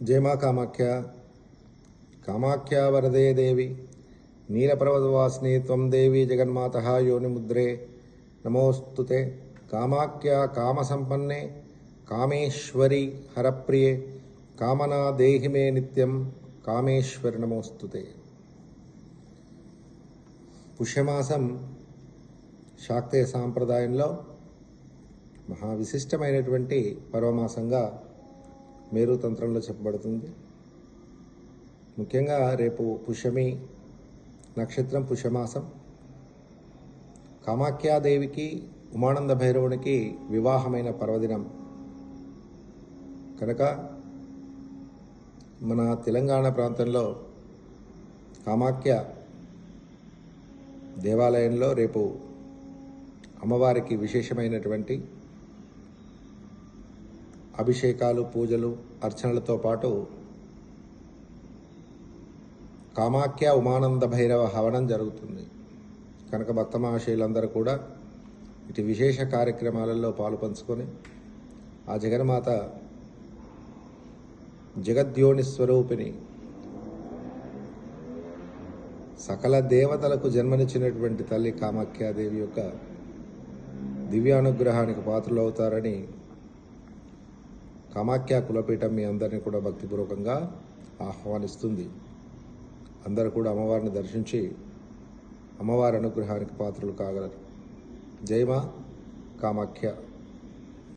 जय मां कामाख्या कामाख्या वरदे देवी नीलपर्वतवासिनी त्वं देवी जगन्मातः योनिमुद्रे नमोस्तुते कामाख्या कामसंपन्ने कामेश्वरी हरप्रिये कामना देहि मे नित्यं कामेश्वरी नमोस्तुते। పుష్యమాసం శాక్తేయ సాంప్రదాయంలో మహావిశిష్టమైనటువంటి పర్వమాసంగా మేరు తంత్రంలో చెప్పబడుతుంది. ముఖ్యంగా రేపు పుష్యమి నక్షత్రం, పుష్యమాసం. కామాఖ్యాదేవికి ఉమానంద భైరవునికి వివాహమైన పర్వదినం కనుక మన తెలంగాణ ప్రాంతంలో కామాఖ్య దేవాలయంలో రేపు అమ్మవారికి విశేషమైనటువంటి అభిషేకాలు, పూజలు, అర్చనలతో పాటు కామాఖ్య ఉమానంద భైరవ హవనం జరుగుతుంది. కనుక భక్త మహాశయులందరూ కూడా ఇటు విశేష కార్యక్రమాలలో పాలు పంచుకొని ఆ జగన్మాత జగద్యోని స్వరూపిణి సకల దేవతలకు జన్మనిచ్చినటువంటి తల్లి కామాఖ్యాదేవి యొక్క దివ్యానుగ్రహానికి పాత్రలు అవుతారని కామాఖ్య కులపీఠం మీ అందరినీ కూడా భక్తిపూర్వకంగా ఆహ్వానిస్తుంది. అందరూ కూడా అమ్మవారిని దర్శించి అమ్మవారి అనుగ్రహానికి పాత్రలు కాగలరు. జై మా కామాఖ్య.